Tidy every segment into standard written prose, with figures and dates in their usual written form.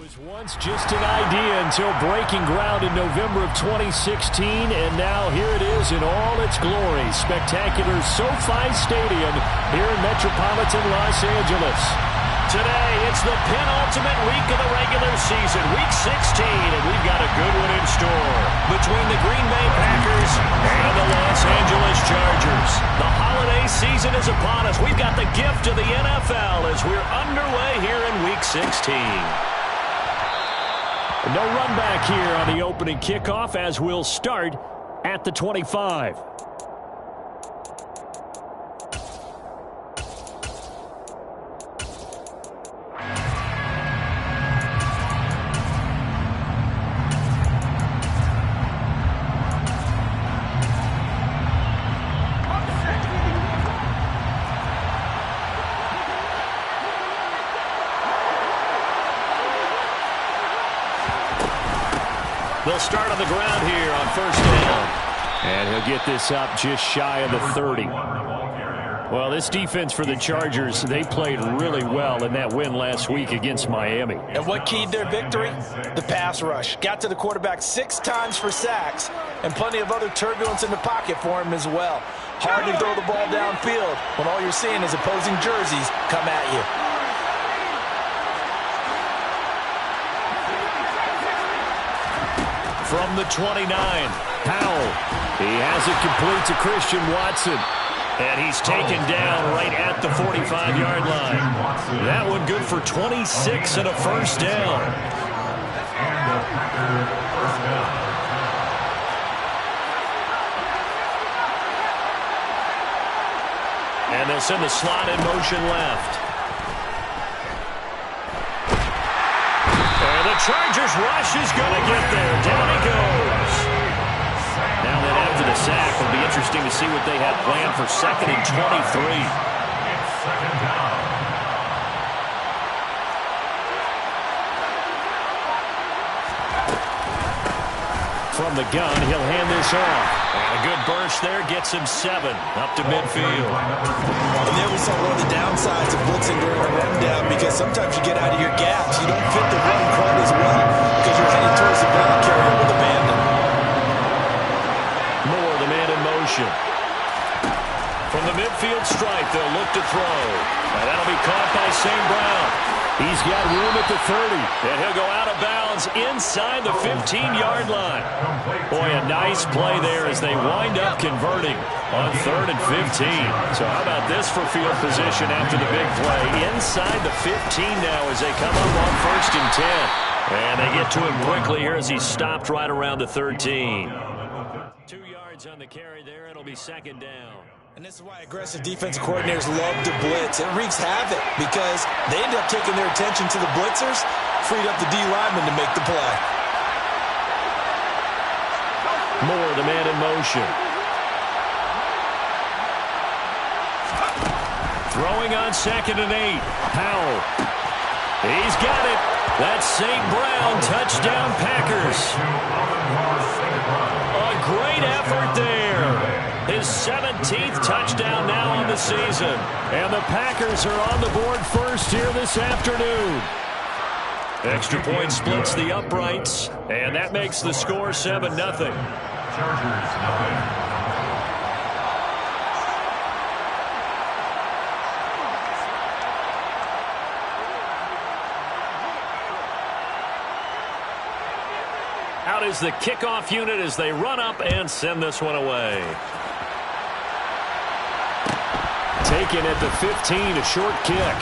was once just an idea until breaking ground in November of 2016, and now here it is in all its glory. Spectacular SoFi Stadium here in metropolitan Los Angeles. Today, it's the penultimate week of the regular season, Week 16, and we've got a good one in store between the Green Bay Packers and the Los Angeles Chargers. The holiday season is upon us. We've got the gift of the NFL as we're underway here in Week 16. No run back here on the opening kickoff as we'll start at the 25. They'll start on the ground here on first down. And he'll get this up just shy of the 30. Well, this defense for the Chargers, they played really well in that win last week against Miami. And what keyed their victory? The pass rush. Got to the quarterback 6 times for sacks, and plenty of other turbulence in the pocket for him as well. Hard to throw the ball downfield when all you're seeing is opposing jerseys come at you. From the 29, Powell. He has it complete to Christian Watson. And he's taken down right at the 45-yard line. That one good for 26 and a first down. And they'll send the slot in motion left. The Chargers rush is going to get there. Down he goes. Now that after the sack, it'll be interesting to see what they have planned for 2nd and 23. From the gun, he'll hand this off. And a good burst there gets him 7 up to midfield. And there we saw one of the downsides of blitzing during a rundown, because sometimes you get out of your gaps. You don't fit the run quite as well because you're heading towards the ball carrier with abandon. Moore, the man in motion. From the midfield stripe, they'll look to throw. And that'll be caught by St. Brown. He's got room at the 30, and he'll go out of bounds inside the 15-yard line. Boy, a nice play there as they wind up converting on 3rd and 15. So how about this for field position after the big play? Inside the 15 now as they come up on 1st and 10. And they get to him quickly here as he's stopped right around the 13. 2 yards on the carry there. It'll be 2nd down. And this is why aggressive defensive coordinators love to blitz. It wreaks havoc because they end up taking their attention to the blitzers, freed up the D lineman to make the play. Moore, the man in motion. Throwing on 2nd and 8. Powell. He's got it. That's St. Brown. Touchdown, Packers. A great effort there. His 17th touchdown now on the season. And the Packers are on the board first here this afternoon. Extra point splits the uprights, and that makes the score 7-0. Chargers, out is the kickoff unit as they run up and send this one away. Taken at the 15, a short kick.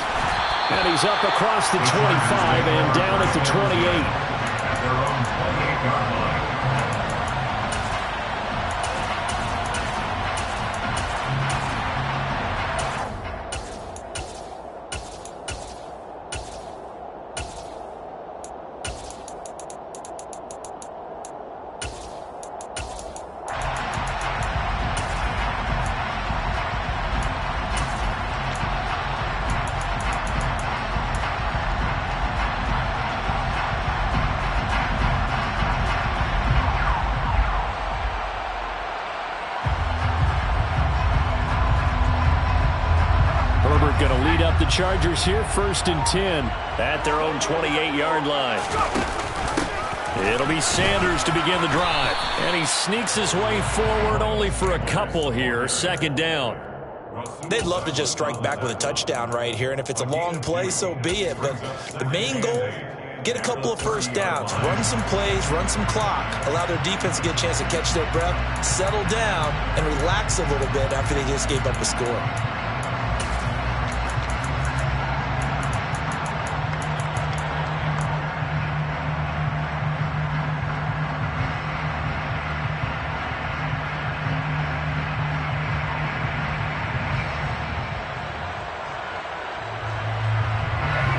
And he's up across the 25 and down at the 28. the Chargers here, 1st and 10 at their own 28-yard line. It'll be Sanders to begin the drive. And he sneaks his way forward only for a couple here. 2nd down. They'd love to just strike back with a touchdown right here, and if it's a long play, so be it. But the main goal, get a couple of first downs, run some plays, run some clock, allow their defense to get a chance to catch their breath, settle down, and relax a little bit after they just gave up a score.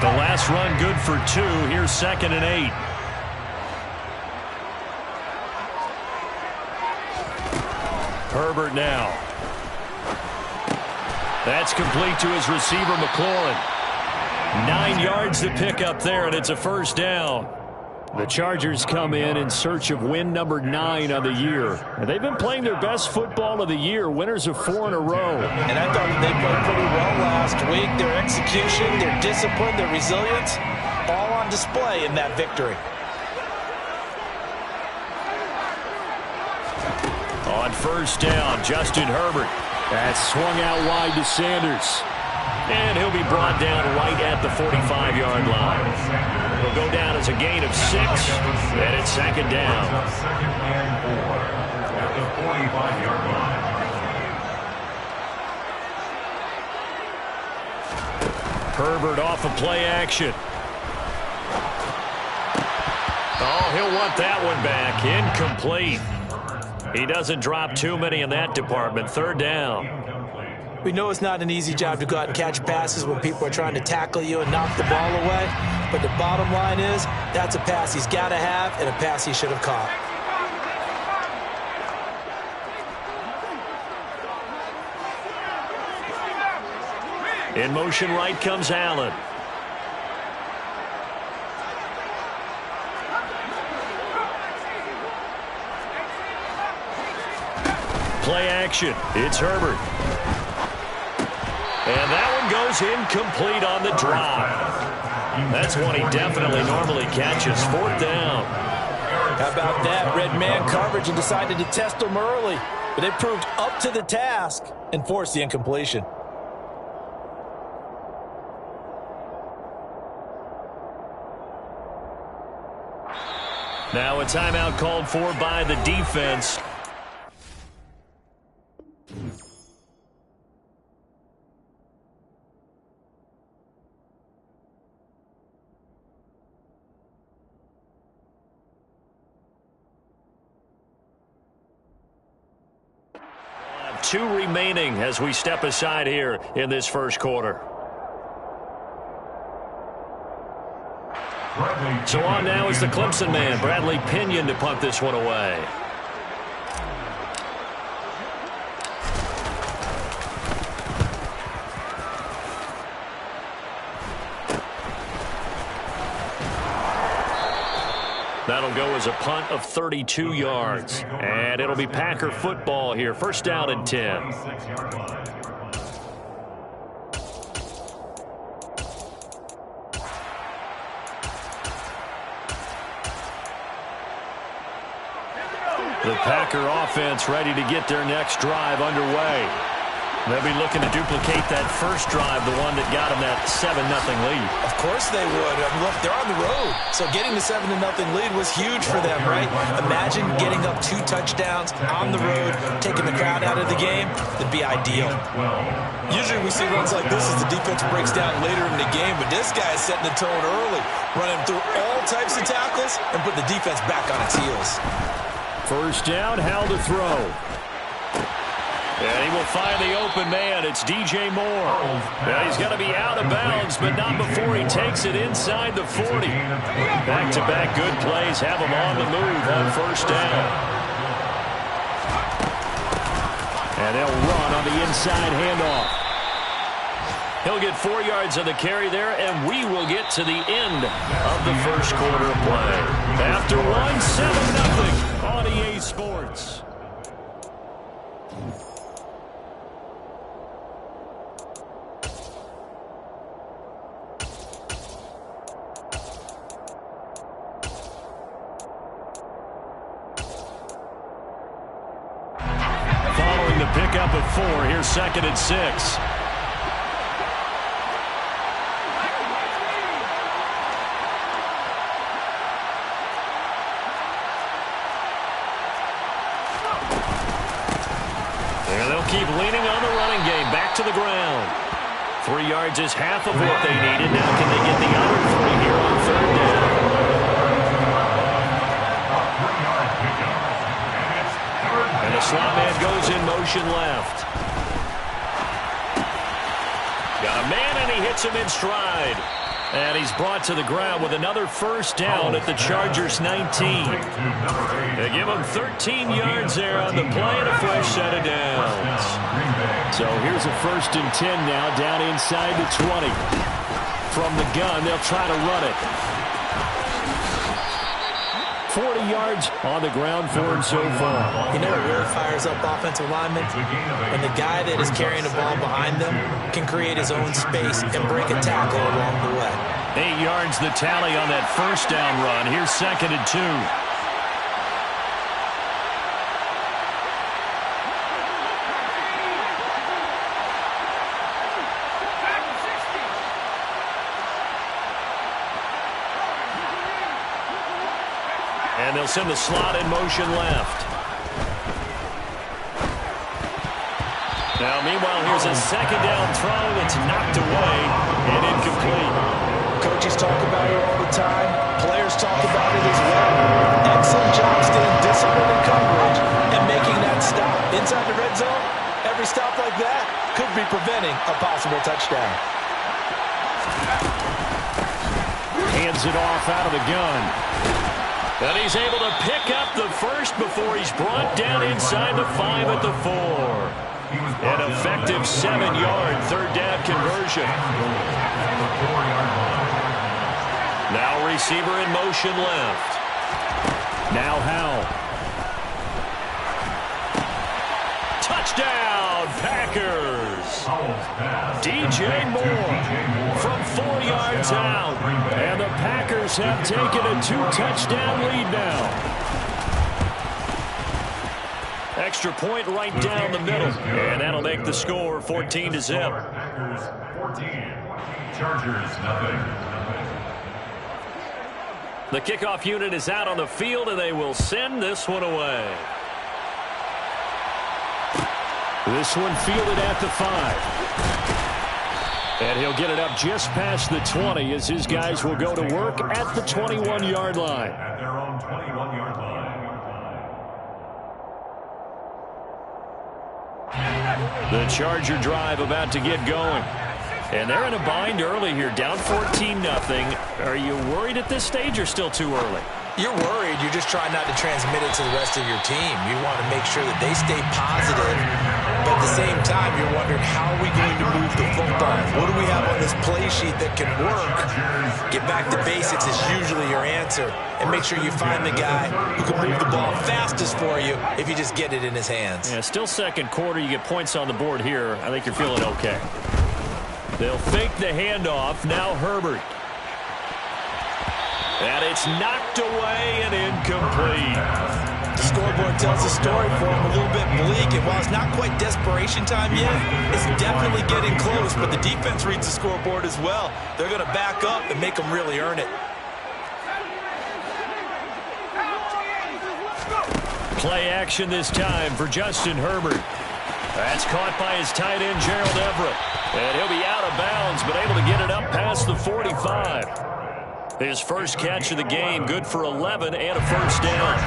The last run good for 2. Here's 2nd and 8. Herbert now. That's complete to his receiver, McLaurin. 9 yards to pick up there, and it's a 1st down. The Chargers come in search of win number 9 on the year. And they've been playing their best football of the year, winners of 4 in a row. And I thought they played pretty well last week. Their execution, their discipline, their resilience, all on display in that victory. On 1st down, Justin Herbert. That's swung out wide to Sanders. And he'll be brought down right at the 45-yard line. He'll go down as a gain of 6, and it's 2nd down. 2nd and 4 at the 45-yard line. Herbert off of play action. Oh, he'll want that one back. Incomplete. He doesn't drop too many in that department. 3rd down. We know it's not an easy job to go out and catch passes when people are trying to tackle you and knock the ball away. But the bottom line is, that's a pass he's got to have and a pass he should have caught. In motion right comes Allen. Play action. It's Herbert. And that one goes incomplete on the drop. That's one he definitely normally catches. 4th down. How about that? Red man coverage and decided to test him early. But they proved up to the task and forced the incompletion. Now a timeout called for by the defense. Two remaining as we step aside here in this 1st quarter. So on now is the Clemson man, Bradley Pinion, to punt this one away. That'll go as a punt of 32 yards. And it'll be Packer football here. 1st down and 10. The Packer offense ready to get their next drive underway. They'll be looking to duplicate that first drive, the one that got them that 7-0 lead. Of course they would. I mean, look, they're on the road. So getting the 7-0 lead was huge for them, right? Imagine getting up 2 touchdowns on the road, taking the crowd out of the game. That'd be ideal. Usually we see runs like this as the defense breaks down later in the game, but this guy is setting the tone early, running through all types of tackles and putting the defense back on its heels. 1st down, Howell to throw. And he will find the open man. It's DJ Moore. Now he's going to be out of bounds, but not before he takes it inside the 40. Back-to-back good plays have him on the move on 1st down. And they'll run on the inside handoff. He'll get 4 yards on the carry there, and we will get to the end of the 1st quarter of play. After 7-0 on EA Sports. 4. Here's 2nd and 6. And they'll keep leaning on the running game. Back to the ground. 3 yards is half of what they needed. Now can they get the other 3 here on 3rd down? And the slot man goes in motion left. Got a man, and he hits him in stride. And he's brought to the ground with another 1st down at the Chargers' 19. They give him 13 yards there on the play and a fresh set of downs. So here's a 1st and 10 now, down inside the 20. From the gun, they'll try to run it. 40 yards on the ground for him so far. You know what really fires up offensive linemen? When the guy that is carrying the ball behind them can create his own space and break a tackle along the way. 8 yards the tally on that 1st down run. Here's 2nd and 2. And they'll send the slot in motion left. Now, meanwhile, here's a 2nd down throw that's knocked away and incomplete. Coaches talk about it all the time. Players talk about it as well. Excellent job staying disciplined in coverage and making that stop. Inside the red zone, every stop like that could be preventing a possible touchdown. Hands it off out of the gun. And he's able to pick up the 1st before he's brought down inside the 5 at the 4. An effective 7-yard 3rd down conversion. Now receiver in motion left. Now Howell. Touchdown, Packers. DJ Moore from 4 yards out. And the Packers have taken a 2-touchdown lead now. Extra point right down the middle. And that'll make the score 14-0. Packers 14. Chargers nothing. The kickoff unit is out on the field, and they will send this one away. This one fielded at the 5. And he'll get it up just past the 20 as his guys will go to work at the 21-yard line. At their own 21-yard line. The Charger drive about to get going. And they're in a bind early here, down 14-0. Are you worried at this stage or still too early? You're worried. You're just trying not to transmit it to the rest of your team. You want to make sure that they stay positive. But at the same time, you're wondering, how are we going to move the football? What do we have on this play sheet that can work? Get back to basics is usually your answer. And make sure you find the guy who can move the ball fastest for you if you just get it in his hands. Yeah, still 2nd quarter. You get points on the board here. I think you're feeling okay. They'll fake the handoff. Now Herbert. And it's knocked away and incomplete. The scoreboard tells the story for him, a little bit bleak. And while it's not quite desperation time yet, it's definitely getting close. But the defense reads the scoreboard as well. They're going to back up and make them really earn it. Play action this time for Justin Herbert. That's caught by his tight end, Gerald Everett. And he'll be out of bounds, but able to get it up past the 45. His first catch of the game, good for 11 and a 1st down.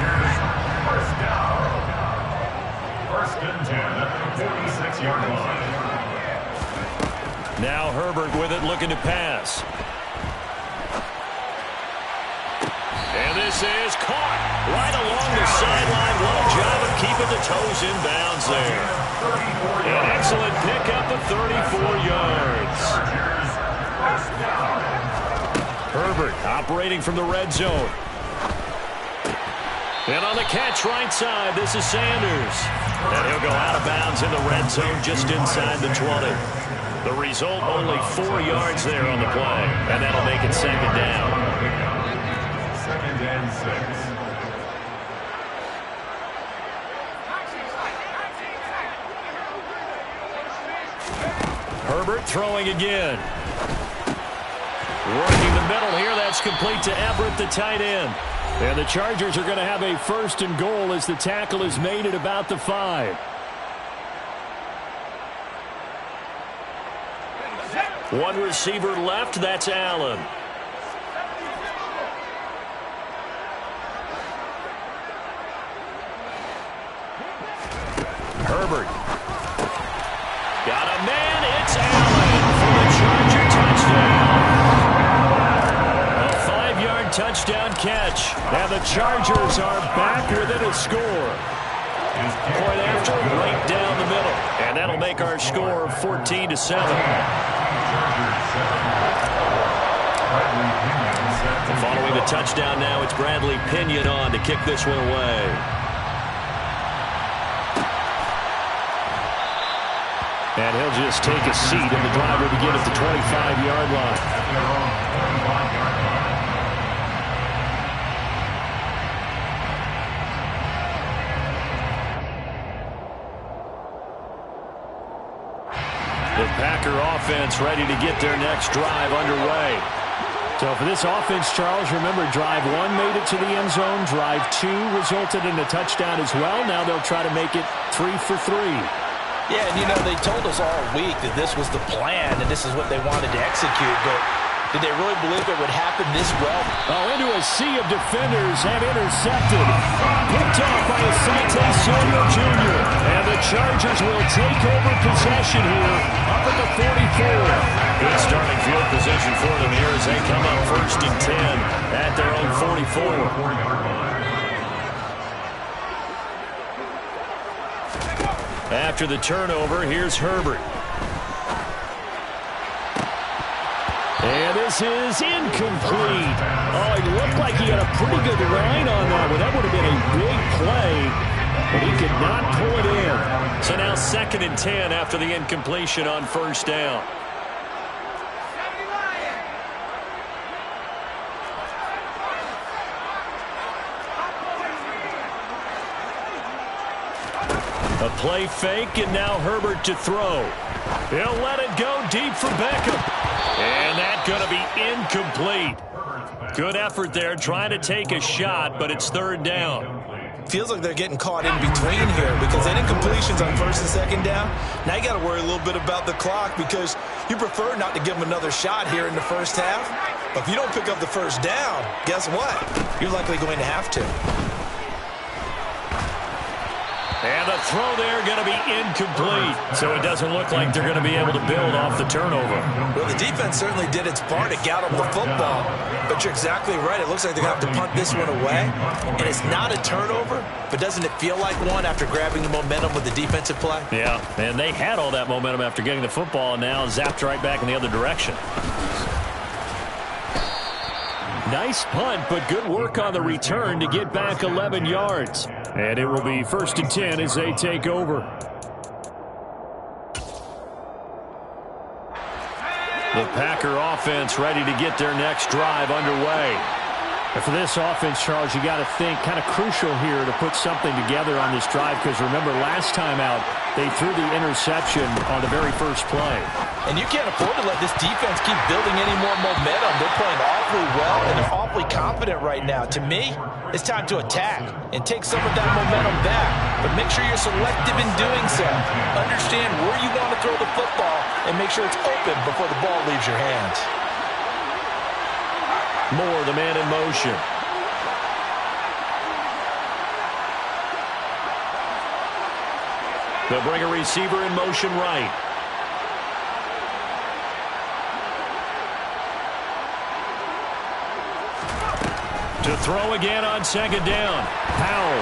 First down. 1st and 10 at the 46-yard line. Now Herbert with it, looking to pass. And this is caught right along the sideline. What a job of keeping the toes in bounds there. An excellent pickup of 34 yards. Herbert operating from the red zone. And on the catch right side, this is Sanders. And he'll go out of bounds in the red zone just inside the 20. The result, only 4 yards there on the play. And that'll make it 2nd down. 2nd and 6. throwing again. Working the middle here. That's complete to Everett, the tight end. And the Chargers are going to have a 1st and goal as the tackle is made at about the 5. One receiver left. That's Allen. Herbert. Got a man. It's Allen for the Charger touchdown. A 5-yard touchdown catch. And the Chargers are back within a score. Point after, right down the middle. And that'll make our score 14-7. Following the touchdown now, it's Bradley Pinion on to kick this one away. And he'll just take a seat, and the drive will begin at the 25-yard line. The Packer offense ready to get their next drive underway. So for this offense, Charles, remember, drive 1 made it to the end zone. Drive 2 resulted in a touchdown as well. Now they'll try to make it 3 for 3. Yeah, and, you know, they told us all week that this was the plan and this is what they wanted to execute, but did they really believe it would happen this well? Oh, into a sea of defenders and intercepted. Picked off by Asante Samuel Jr. And the Chargers will take over possession here up at the 44. Good starting field position for them here as they come up 1st and 10 at their own 44. After the turnover, here's Herbert. And this is incomplete. Oh, it looked like he had a pretty good line on that one. That would have been a big play, but he could not pull it in. So now 2nd and 10 after the incompletion on 1st down. A play fake, and now Herbert to throw. He'll let it go deep for Beckham. And that's going to be incomplete. Good effort there, trying to take a shot, but it's 3rd down. Feels like they're getting caught in between here because that incompletion's on 1st and 2nd down. Now you got to worry a little bit about the clock because you prefer not to give them another shot here in the 1st half. But if you don't pick up the 1st down, guess what? You're likely going to have to. And the throw there going to be incomplete. So it doesn't look like they're going to be able to build off the turnover. Well, the defense certainly did its part to gallop the football. But you're exactly right. It looks like they're going to have to punt this one away. And it's not a turnover, but doesn't it feel like one after grabbing the momentum with the defensive play? Yeah, and they had all that momentum after getting the football and now zapped right back in the other direction. Nice punt, but good work on the return to get back 11 yards. And it will be 1st and 10 as they take over. The Packer offense ready to get their next drive underway. And for this offense, Charles, you got to think kind of crucial here to put something together on this drive because remember last time out they threw the interception on the very first play. And you can't afford to let this defense keep building any more momentum. They're playing awfully well and they're awfully confident right now. To me, it's time to attack and take some of that momentum back. But make sure you're selective in doing so. Understand where you want to throw the football and make sure it's open before the ball leaves your hands. Moore, the man in motion. They'll bring a receiver in motion right. To throw again on 2nd down. Powell.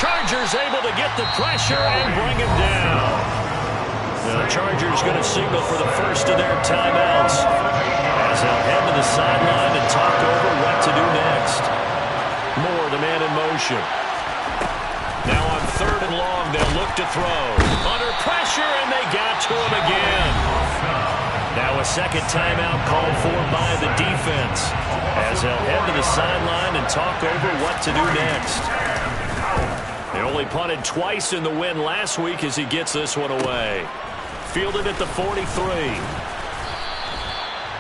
Chargers able to get the pressure and bring him down. The Chargers going to signal for the first of their timeouts as they'll head to the sideline and talk over what to do next. Moore, the man in motion. Now on 3rd and long, they'll look to throw. Under pressure, and they got to him again. Now a 2nd timeout called for by the defense as they'll head to the sideline and talk over what to do next. They only punted twice in the win last week as he gets this one away. Fielded at the 43.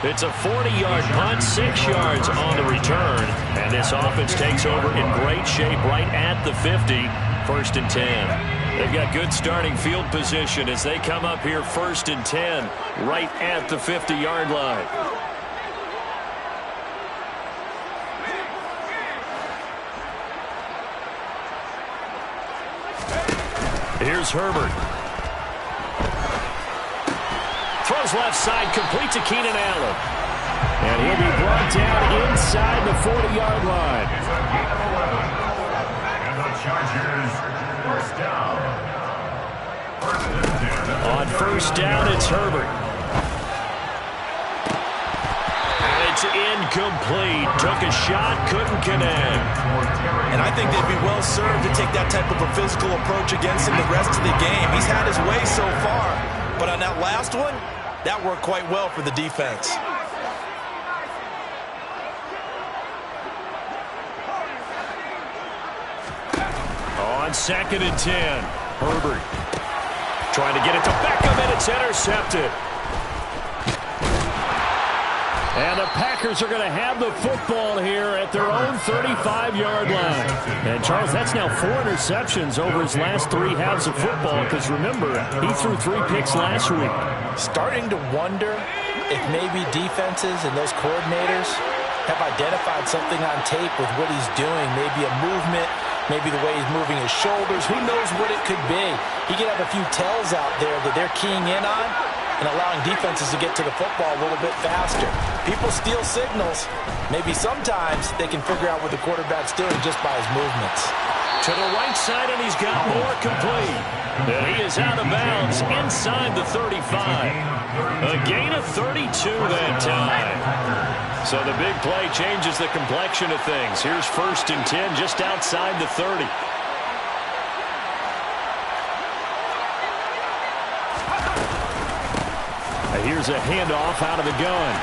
It's a 40-yard punt, 6 yards on the return. And this offense takes over in great shape right at the 50, 1st and 10. They've got good starting field position as they come up here 1st and 10, right at the 50-yard line. Here's Herbert. Throws left side, complete to Keenan Allen. And he'll be brought down inside the 40-yard line. It's a gain of 11. And the Chargers, 1st down. 1st and 10. On 1st down, it's Herbert. And it's incomplete. Took a shot, couldn't connect. And I think they'd be well served to take that type of a physical approach against him the rest of the game. He's had his way so far. But on that last one, that worked quite well for the defense. On 2nd and 10, Herbert trying to get it to Beckham, and it's intercepted. And the Packers are going to have the football here at their own 35-yard line. And, Charles, that's now 4 interceptions over his last 3 halves of football because, remember, he threw 3 picks last week. Starting to wonder if maybe defenses and those coordinators have identified something on tape with what he's doing. Maybe a movement, maybe the way he's moving his shoulders. Who knows what it could be? He could have a few tells out there that they're keying in on and allowing defenses to get to the football a little bit faster. People steal signals. Maybe sometimes they can figure out what the quarterback's doing just by his movements. To the right side, and he's got more complete. And he is out of bounds inside the 35. A gain of 32 that time. So the big play changes the complexion of things. Here's 1st and 10 just outside the 30. Here's a handoff out of the gun.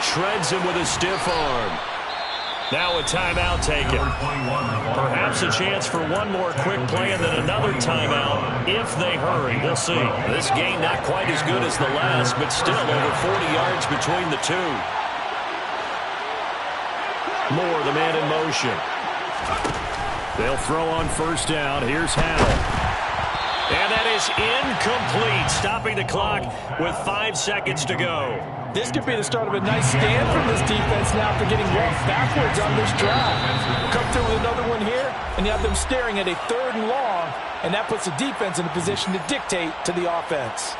Shreds him with a stiff arm. Now a timeout taken. Perhaps a chance for one more quick play and then another timeout if they hurry. We'll see. This game not quite as good as the last, but still over 40 yards between the two. Moore, the man in motion. They'll throw on 1st down. Here's Howell. And that is incomplete, stopping the clock with 5 seconds to go. This could be the start of a nice stand from this defense now after getting roughed backwards on this drive. Come through with another one here, and you have them staring at a 3rd and long, and that puts the defense in a position to dictate to the offense.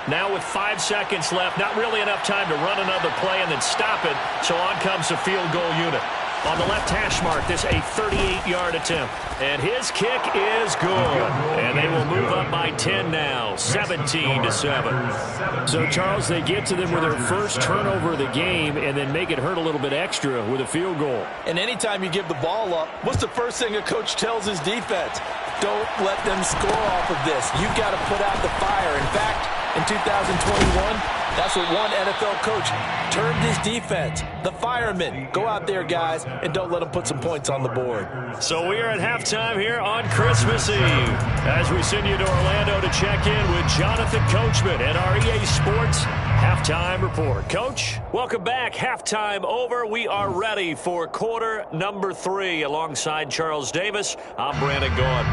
Now with 5 seconds left, not really enough time to run another play and then stop it, so on comes the field goal unit. On the left hash mark, this a 38-yard attempt. And his kick is good. And they will move up by 10 now, 17-7. So, Charles, they get to them with their first turnover of the game and then make it hurt a little bit extra with a field goal. And anytime you give the ball up, what's the first thing a coach tells his defense? Don't let them score off of this. You've got to put out the fire. In fact, in 2021, that's what one NFL coach termed his defense. The firemen. Go out there, guys, and don't let them put some points on the board. So we are at halftime here on Christmas Eve as we send you to Orlando to check in with Jonathan Coachman at our EA Sports Halftime Report. Coach, welcome back. Halftime over. We are ready for quarter number 3 alongside Charles Davis. I'm Brandon Gaudin.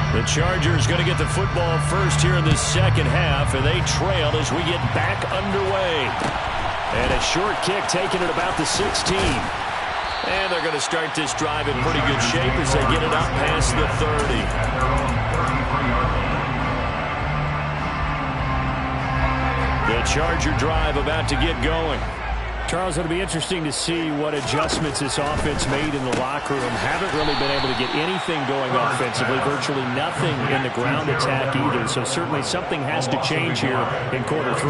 The Chargers going to get the football first here in the second half, and they trail as we get back underway. And a short kick taken at about the 16. And they're going to start this drive in pretty good shape as they get it up past the 30. The Charger drive about to get going. Charles, it'll be interesting to see what adjustments this offense made in the locker room. Haven't really been able to get anything going offensively, virtually nothing in the ground attack either. So certainly something has to change here in quarter 3.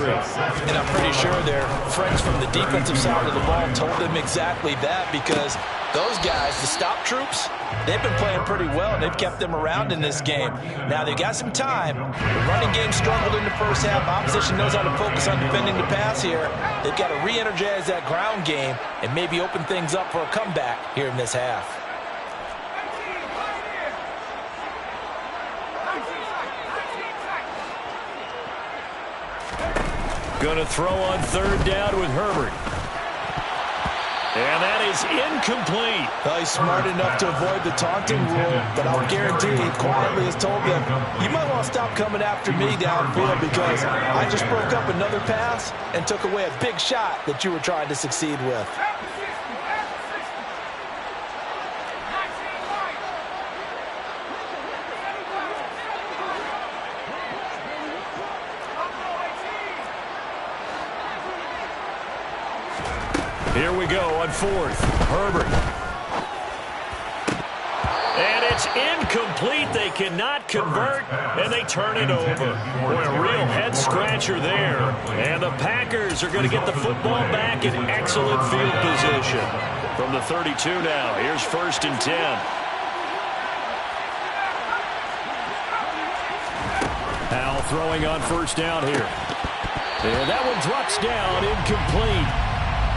And I'm pretty sure their friends from the defensive side of the ball told them exactly that, because those guys, the stop troops, they've been playing pretty well, and they've kept them around in this game. Now, they've got some time. The running game struggled in the first half. Opposition knows how to focus on defending the pass here. They've got to re-energize that ground game and maybe open things up for a comeback here in this half. Going to throw on third down with Herbert. And that is incomplete. Well, he's smart enough to avoid the taunting rule, but I'll guarantee he quietly has told them, you might want to stop coming after me downfield because I just broke up another pass and took away a big shot that you were trying to succeed with. Here we go on fourth. Herbert. And it's incomplete. They cannot convert, and they turn it over. Boy, a real head-scratcher there. And the Packers are going to get the football back in excellent field position. From the 32 now, here's 1st and 10. Howell throwing on first down here. And that one drops down, incomplete.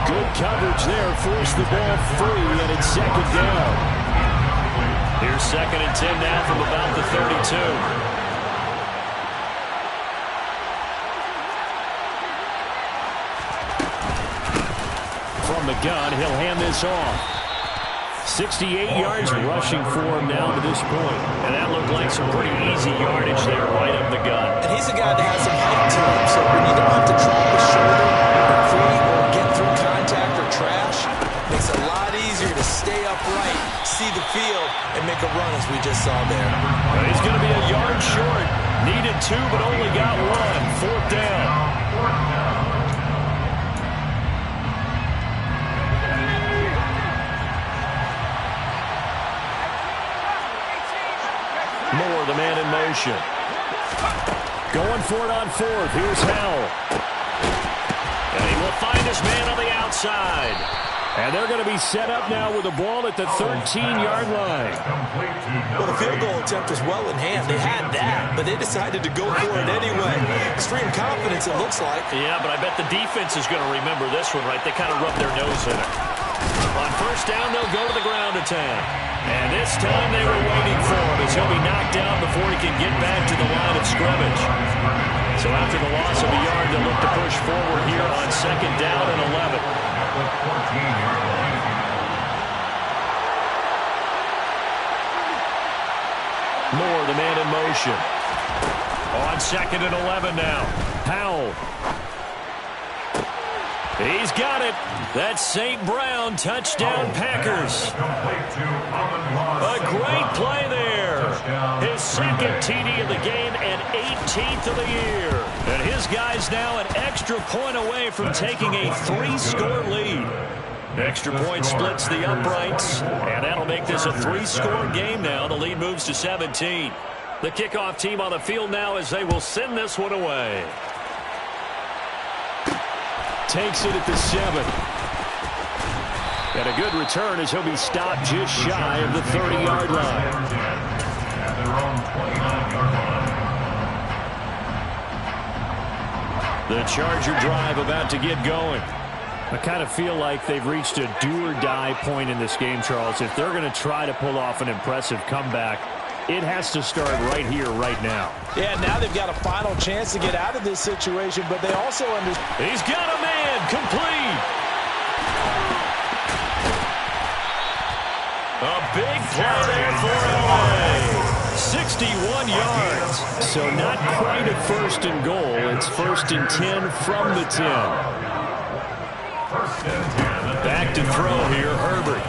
Good coverage there, forced the ball free, and it's 2nd down. Here's 2nd and 10 now from about the 32. From the gun, he'll hand this off. 68 yards rushing for him now to this point. And that looked like some pretty easy yardage there right up the gut. And he's a guy that has some height to him, so when you don't have to drop his shoulder or creep or get through contact or trash, it makes it a lot easier to stay upright, see the field, and make a run as we just saw there. Well, he's going to be a yard short. Needed 2, but only got 1. 4th down. Moore, the man in motion. Going for it on 4th. Here's Howell. And he will find his man on the outside. And they're going to be set up now with the ball at the 13-yard line. Well, the field goal attempt was well in hand. They had that, but they decided to go for it anyway. Extreme confidence, it looks like. Yeah, but I bet the defense is going to remember this one, right? They kind of rubbed their nose in it. On first down, they'll go to the ground attack. And this time they were waiting for him as he'll be knocked down before he can get back to the line of scrimmage. So after the loss of a yard, they'll look to push forward here on 2nd down and 11. Moore, the man in motion. On 2nd and 11 now. Howell. He's got it. That's St. Brown. Touchdown, Packers. A great play there. His 2nd TD of the game and 18th of the year. And his guys now an extra point away from taking a 3-score lead. Extra point splits the uprights, and that'll make this a 3-score game now. The lead moves to 17. The kickoff team on the field now as they will send this one away. Takes it at the 7. And a good return as he'll be stopped just shy of the 30-yard line. The Charger drive about to get going. I kind of feel like they've reached a do-or-die point in this game, Charles. If they're going to try to pull off an impressive comeback, it has to start right here, right now. Yeah, now they've got a final chance to get out of this situation, but they also understand. He's got a man, complete. A big play there for LA. 61 yards. So not quite a 1st and goal. It's 1st and 10 from the 10. Back to throw here, Herbert.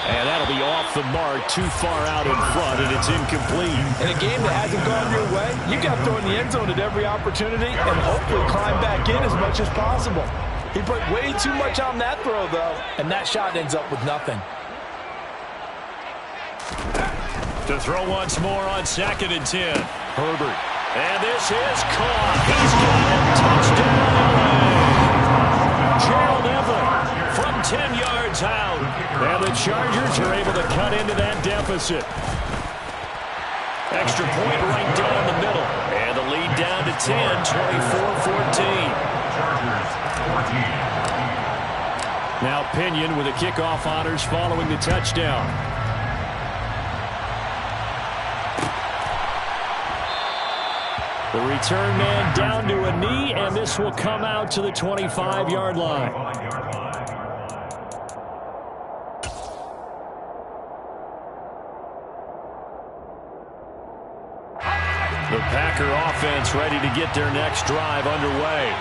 And that'll be off the mark, too far out in front, and it's incomplete. In a game that hasn't gone your way, you've got to throw in the end zone at every opportunity and hopefully climb back in as much as possible. He put way too much on that throw, though, and that shot ends up with nothing. To throw once more on 2nd and 10. Herbert. And this is caught. He's got it. Touchdown. Gerald Everett from 10 yards out. And the Chargers are able to cut into that deficit. Extra point right down the middle. And the lead down to 10, 24-14. Now Pinion with the kickoff honors following the touchdown. The return man down to a knee, and this will come out to the 25-yard line. The Packer offense ready to get their next drive underway.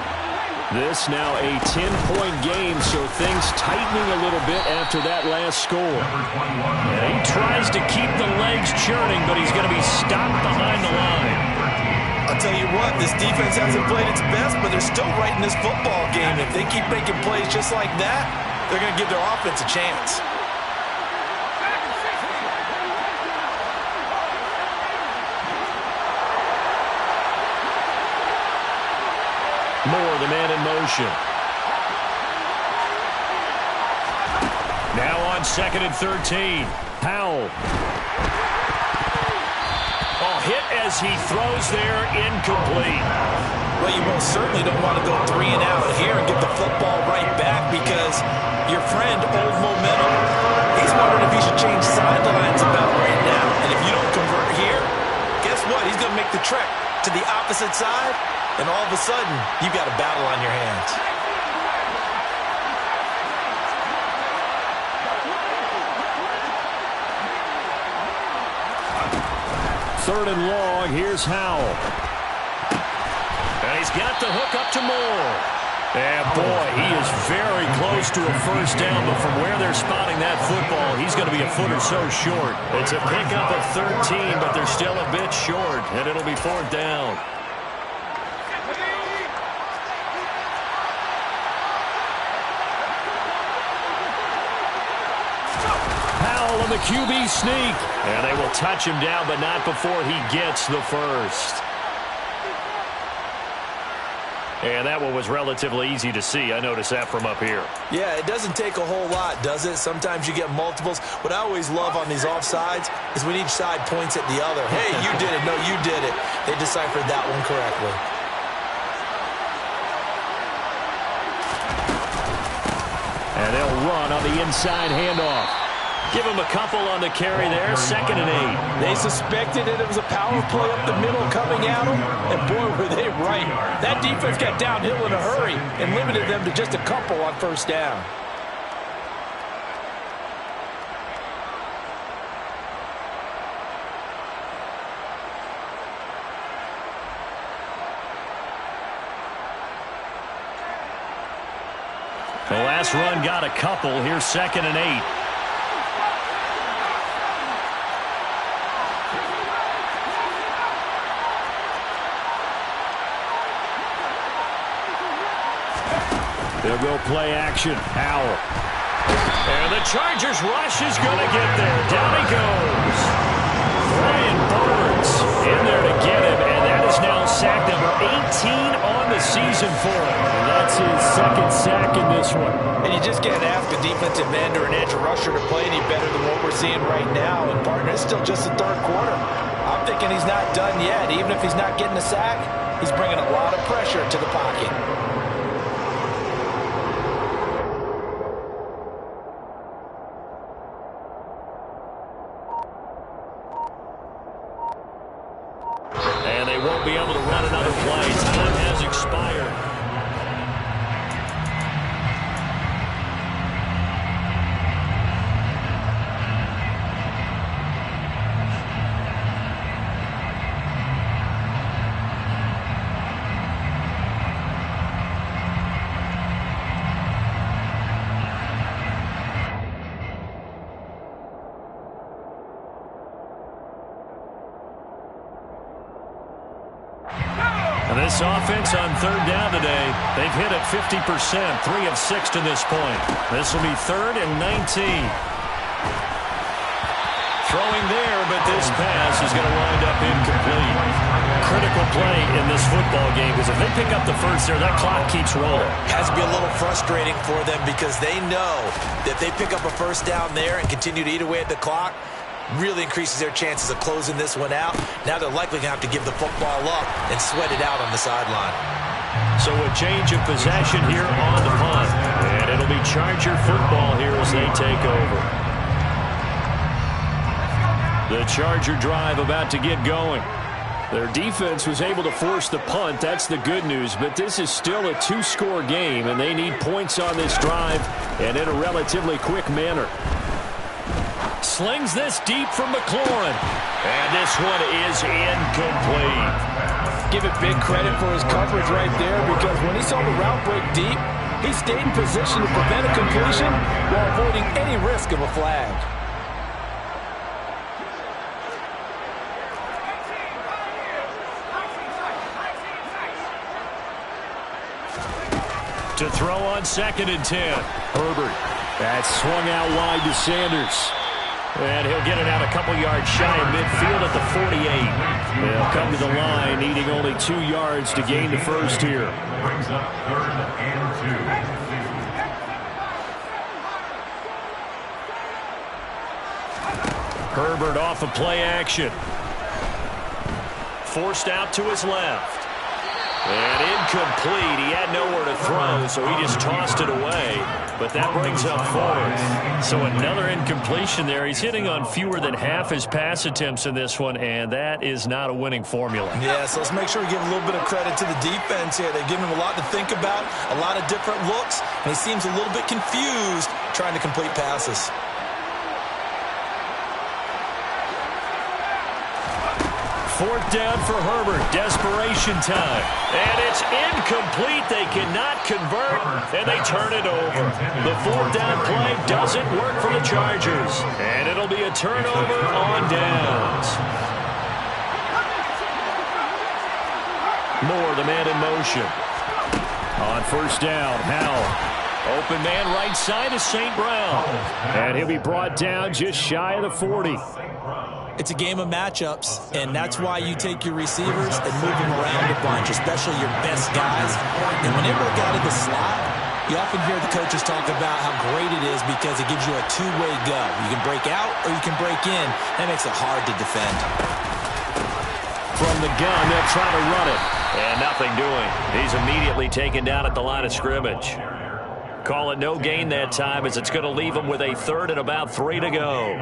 This now a 10-point game, so things tightening a little bit after that last score. And he tries to keep the legs churning, but he's going to be stopped behind the line. I'll tell you what, this defense hasn't played its best, but they're still right in this football game. If they keep making plays just like that, they're going to give their offense a chance. Moore, the man in motion. Now on 2nd and 13. Powell. Oh, hit as he throws there, incomplete. Well, you most certainly don't want to go 3 and out here and get the football right back because your friend, Old Momentum, he's wondering if he should change sidelines about right now. And if you don't convert here, guess what? He's going to make the trek to the opposite side, and all of a sudden, you've got a battle on your hands. Third and long, here's Howell. And he's got the hook up to Moore. And boy, he is very close to a first down, but from where they're spotting that football, he's going to be a foot or so short. It's a pickup of 13, but they're still a bit short, and it'll be 4th down. Powell on the QB sneak. And they will touch him down, but not before he gets the first. And that one was relatively easy to see. I noticed that from up here. Yeah, it doesn't take a whole lot, does it? Sometimes you get multiples. What I always love on these offsides is when each side points at the other. Hey, you did it. No, you did it. They deciphered that one correctly. And they'll run on the inside handoff. Give him a couple on the carry there, 2nd and 8. They suspected that it was a power play up the middle coming at them, and boy, were they right. That defense got downhill in a hurry and limited them to just a couple on first down. The last run got a couple. Here's 2nd and 8. They'll go play action. Howell. And the Chargers rush is going to get there. Down he goes. Brian Burns in there to get him, and that is now sack number 18 on the season for him. And that's his 2nd sack in this one. And you just can't ask a defensive end or an edge rusher to play any better than what we're seeing right now. And, partner, it's still just the 3rd quarter. I'm thinking he's not done yet. Even if he's not getting a sack, he's bringing a lot of pressure to the pocket. Be able to run another play. Time has expired. This offense on 3rd down today, they've hit it 50%, 3 of 6 to this point. This will be 3rd and 19. Throwing there, but this pass is going to wind up incomplete. Critical play in this football game because if they pick up the first there, that clock keeps rolling. Has to be a little frustrating for them because they know that they pick up a first down there and continue to eat away at the clock, really increases their chances of closing this one out. Now they're likely going to have to give the football up and sweat it out on the sideline. So a change of possession here on the punt. And it'll be Charger football here as they take over. The Charger drive about to get going. Their defense was able to force the punt. That's the good news. But this is still a two-score game, and they need points on this drive and in a relatively quick manner. Slings this deep from McLaurin. And this one is incomplete. Give it big credit for his coverage right there, because when he saw the route break deep, he stayed in position to prevent a completion while avoiding any risk of a flag. To throw on 2nd and 10. Herbert. That's swung out wide to Sanders. And he'll get it out a couple yards shy of midfield at the 48. They'll come to the line, needing only 2 yards to gain the first here. Brings up 3rd and 2. Herbert off of play action. Forced out to his left. And incomplete. He had nowhere to throw, so he just tossed it away. But that brings up 4th. So another incompletion there. He's hitting on fewer than half his pass attempts in this one, and that is not a winning formula. Yeah, so let's make sure we give a little bit of credit to the defense here. They've given him a lot to think about, a lot of different looks, and he seems a little bit confused trying to complete passes. Fourth down for Herbert. Desperation time. And it's incomplete. They cannot convert, and they turn it over. The 4th down play doesn't work for the Chargers. And it'll be a turnover on downs. Moore, the man in motion. On 1st down, Howell. Open man right side is St. Brown. And he'll be brought down just shy of the 40. It's a game of matchups, and that's why you take your receivers and move them around a bunch, especially your best guys. And whenever a guy to the slot, you often hear the coaches talk about how great it is because it gives you a two-way go. You can break out or you can break in. That makes it hard to defend. From the gun, they'll try to run it. And nothing doing. He's immediately taken down at the line of scrimmage. Call it no gain that time, as it's going to leave him with a 3rd and about 3 to go.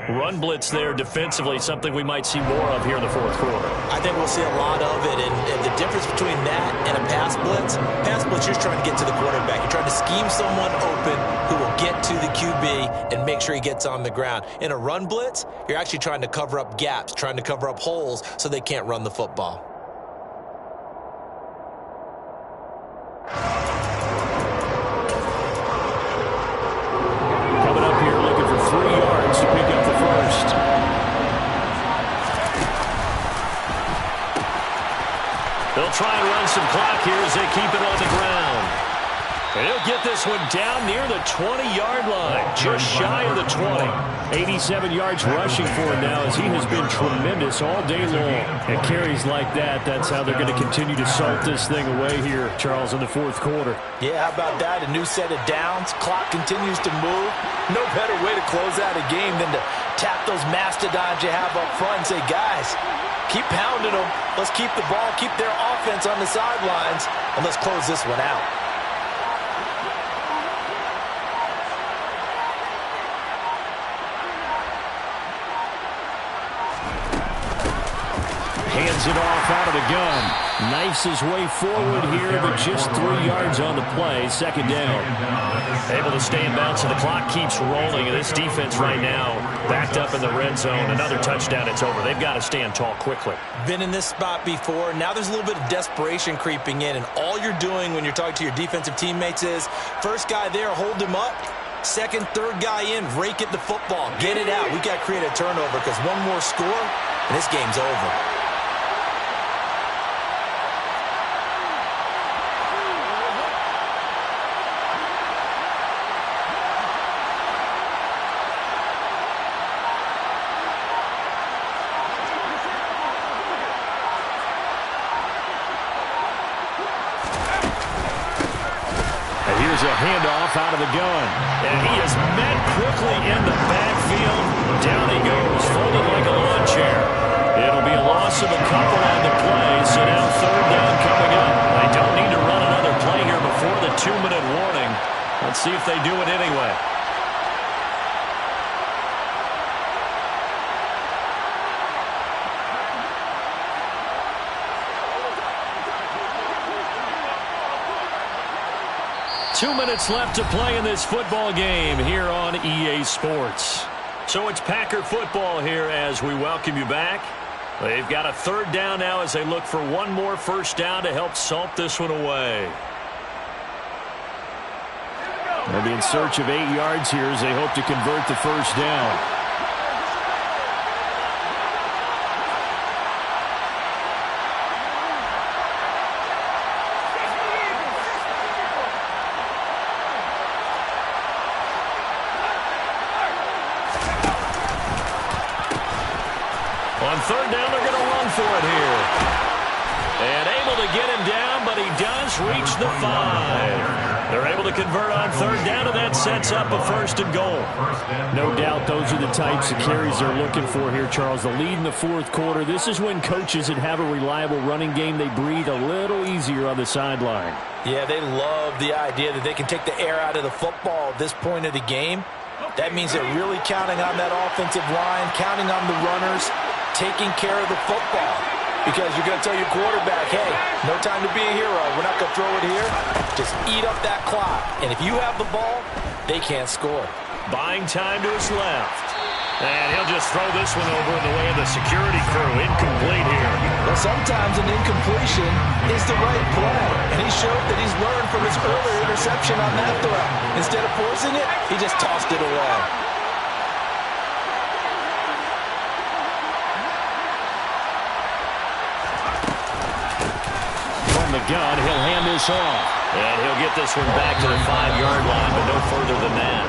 Run blitz there defensively, something we might see more of here in the 4th quarter. I think we'll see a lot of it, and the difference between that and a pass blitz, you're just trying to get to the quarterback. You're trying to scheme someone open who will get to the QB and make sure he gets on the ground. In a run blitz, you're actually trying to cover up gaps, trying to cover up holes so they can't run the football. Coming up here looking for 3 yards to pick up the first. They'll try and run some clock here as they keep it on the ground. And he'll get this one down near the 20-yard line, just shy of the 20. 87 yards rushing for him now, as he has been tremendous all day long. And carries like that, that's how they're going to continue to salt this thing away here, Charles, in the 4th quarter. Yeah, how about that? A new set of downs. Clock continues to move. No better way to close out a game than to tap those mastodons you have up front and say, guys, keep pounding them. Let's keep the ball, keep their offense on the sidelines, and let's close this one out. Hands it off out of the gun. Knifes his way forward here, but just 3 yards on the play. 2nd down. Able to stay in bounds, so the clock keeps rolling. And this defense right now backed up in the red zone. Another touchdown, it's over. They've got to stand tall quickly. Been in this spot before. Now there's a little bit of desperation creeping in. And all you're doing when you're talking to your defensive teammates is, first guy there, hold him up. Second, third guy in, rake at the football. Get it out. We got to create a turnover, because one more score, and this game's over. Here's a handoff out of the gun. And he is met quickly in the backfield. Down he goes, folded like a lawn chair. It'll be a loss of a couple on the play, so now 3rd down coming up. They don't need to run another play here before the 2-minute warning. Let's see if they do it anyway. 2 minutes left to play in this football game here on EA Sports. So it's Packer football here as we welcome you back. They've got a third down now as they look for one more first down to help salt this one away. They'll be in search of 8 yards here as they hope to convert the first down. On third down, they're going to run for it here. And able to get him down, but he does reach the 5. They're able to convert on third down, and that sets up a first and goal. No doubt those are the types of carries they're looking for here, Charles. The lead in the fourth quarter. This is when coaches that have a reliable running game, they breathe a little easier on the sideline. Yeah, they love the idea that they can take the air out of the football at this point of the game. That means they're really counting on that offensive line, counting on the runners, taking care of the football. Because you're going to tell your quarterback, hey, no time to be a hero. We're not going to throw it here. Just eat up that clock. And if you have the ball, they can't score. Buying time to his left. And he'll just throw this one over in the way of the security crew. Incomplete here. Well, sometimes an incompletion is the right play. And he showed that he's learned from his earlier interception on that throw. Instead of forcing it, he just tossed it away. The gun, he'll hand this off. And he'll get this one back to the 5-yard line, but no further than that.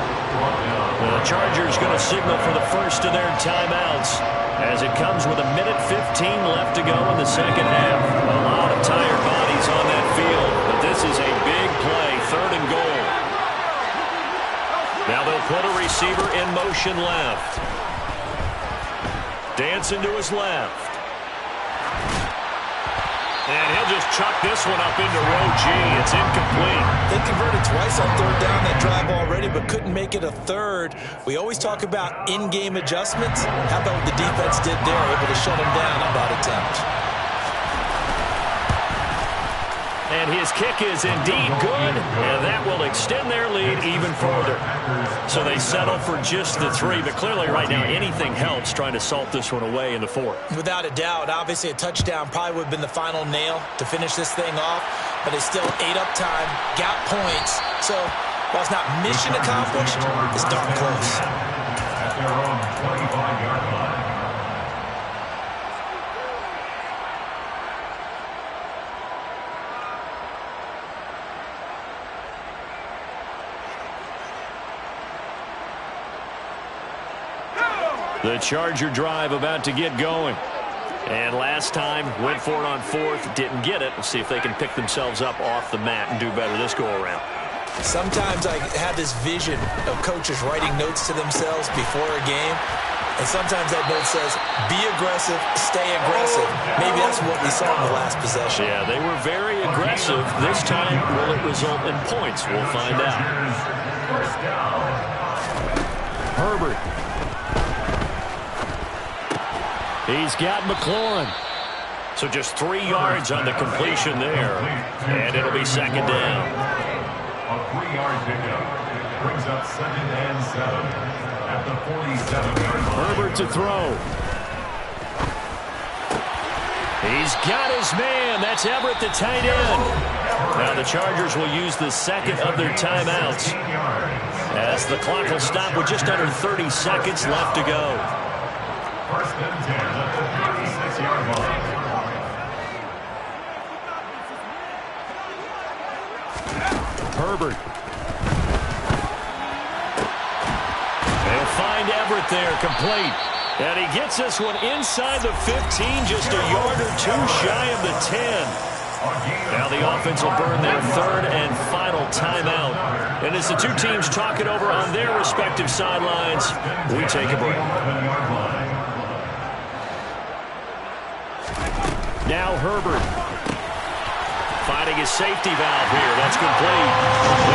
The Chargers going to signal for the first of their timeouts as it comes with 1:15 left to go in the second half. A lot of tired bodies on that field, but this is a big play, third and goal. Now they'll put a receiver in motion left. Dancing to his left. And he'll just chuck this one up into row G. It's incomplete. They converted twice on third down that drive already, but couldn't make it a third. We always talk about in-game adjustments. How about what the defense did there, able to shut him down on that attempt. And his kick is indeed good, and that will extend their lead even further. So they settle for just the 3, but clearly right now anything helps trying to salt this one away in the 4th. Without a doubt, obviously a touchdown probably would have been the final nail to finish this thing off, but they still ate up time, got points. So while it's not mission accomplished, it's darn close. At their own 25-yard line. The Charger drive about to get going. And last time, went for it on 4th, didn't get it. We'll see if they can pick themselves up off the mat and do better this go-around. Sometimes I have this vision of coaches writing notes to themselves before a game. And sometimes that note says, be aggressive, stay aggressive. Maybe that's what we saw in the last possession. Yeah, they were very aggressive. This time, will it result in points? We'll find out. Herbert. He's got McLaurin. So just 3 yards on the completion there. And it'll be second down. A 3-yard pickup brings up 2nd and 7 at the 47-yard line. Herbert to throw. He's got his man. That's Everett, the tight end. Now the Chargers will use the second of their timeouts as the clock will stop with just under 30 seconds left to go. 1st and 10 at the 36-yard line. Herbert. They'll find Everett there, complete. And he gets this one inside the 15, just a yard or 2 shy of the 10. Now the offense will burn their 3rd and final timeout. And as the two teams talk it over on their respective sidelines, we take a break. Now Herbert. Finding his safety valve here. That's complete.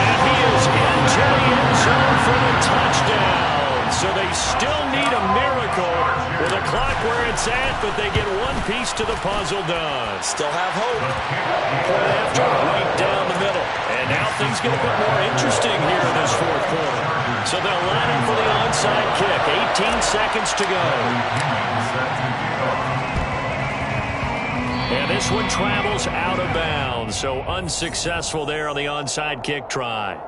And he is into the end zone for the touchdown. So they still need a miracle with the clock where it's at, but they get one piece to the puzzle done. Still have hope. Point after right down the middle. And now things things get a bit more interesting here in this fourth quarter. So they'll line up for the onside kick. 18 seconds to go. And this one travels out of bounds. So unsuccessful there on the onside kick try.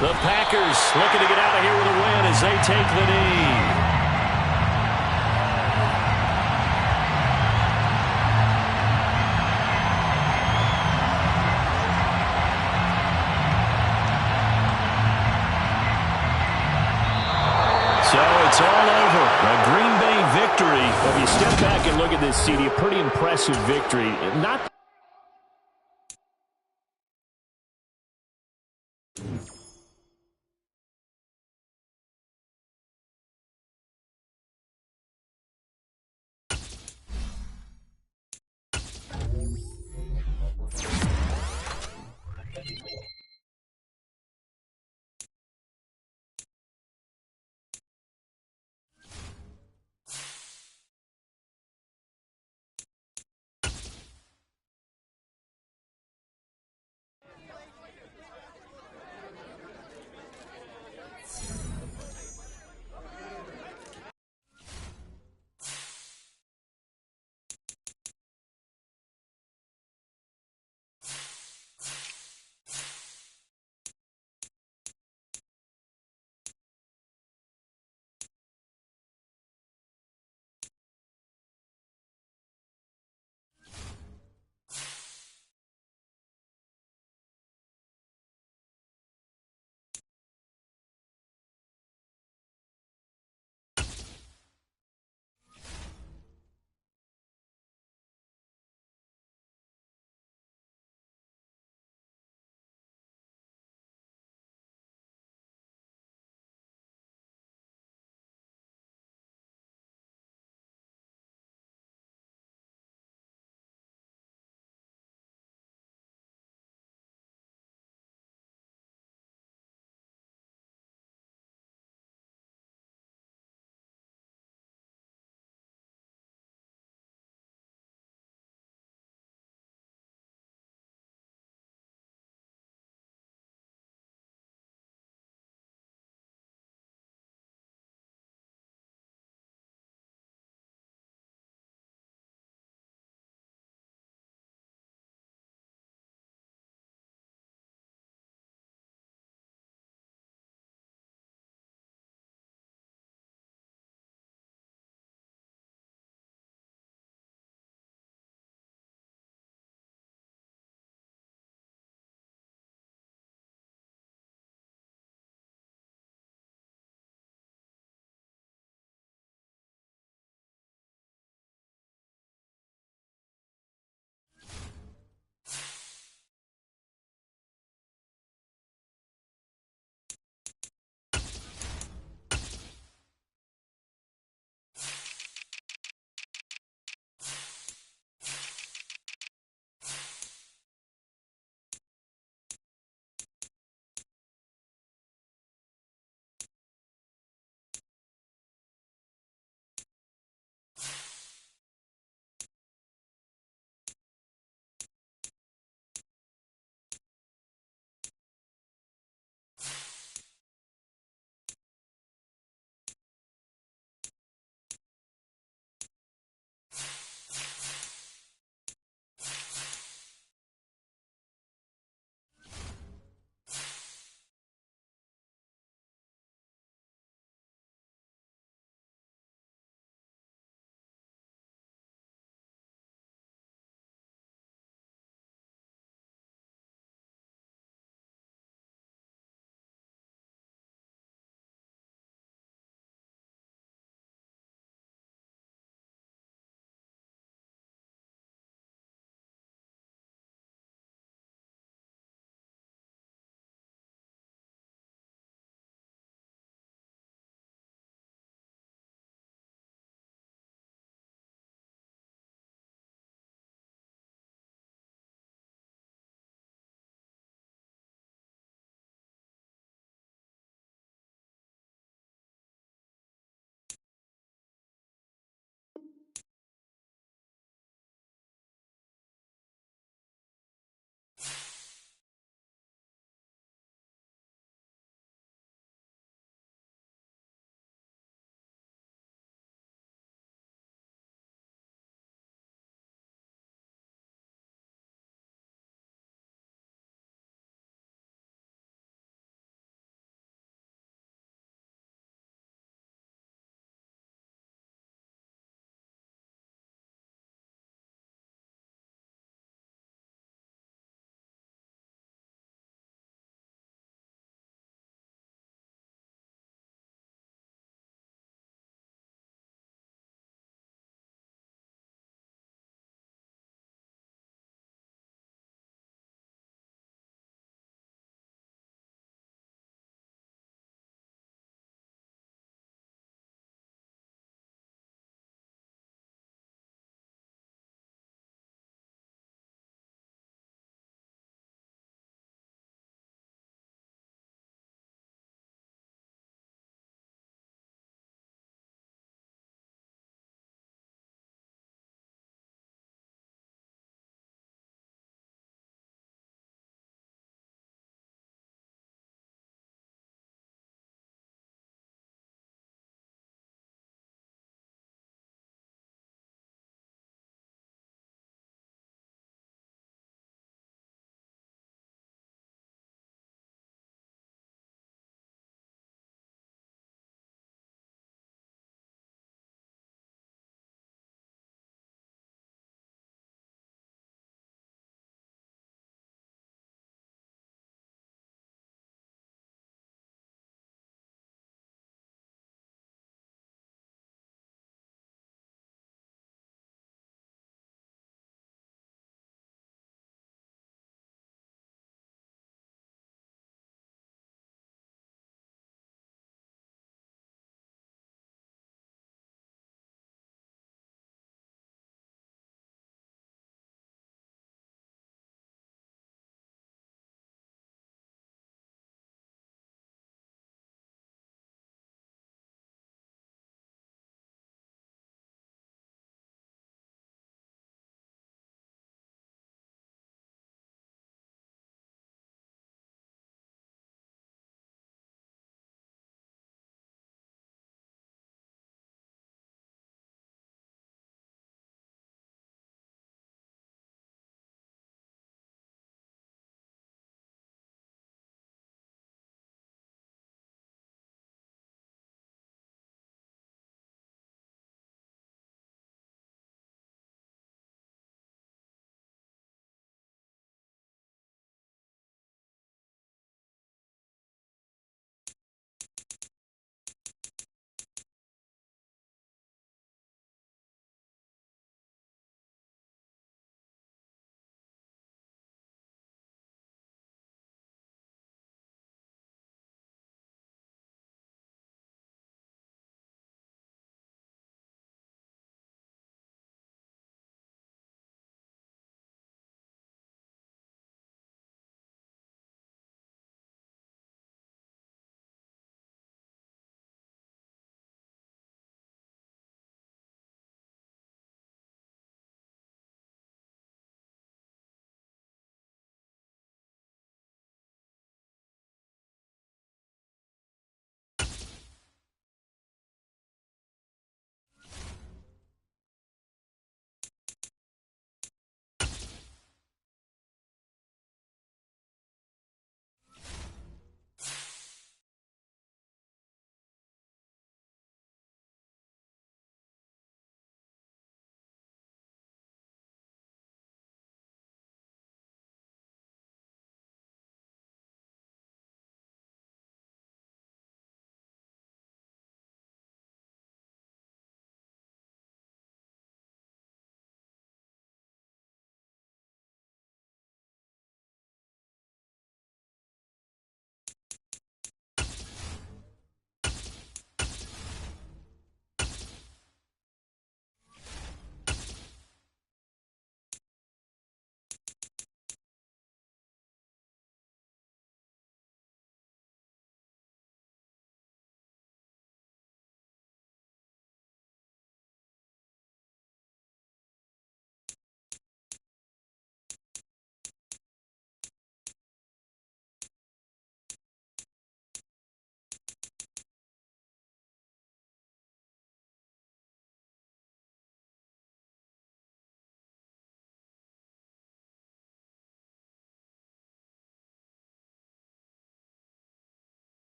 The Packers looking to get out of here with a win as they take the knee. So it's all over. A Green Bay victory. Well, if you step back and look at this, CD, a pretty impressive victory. Not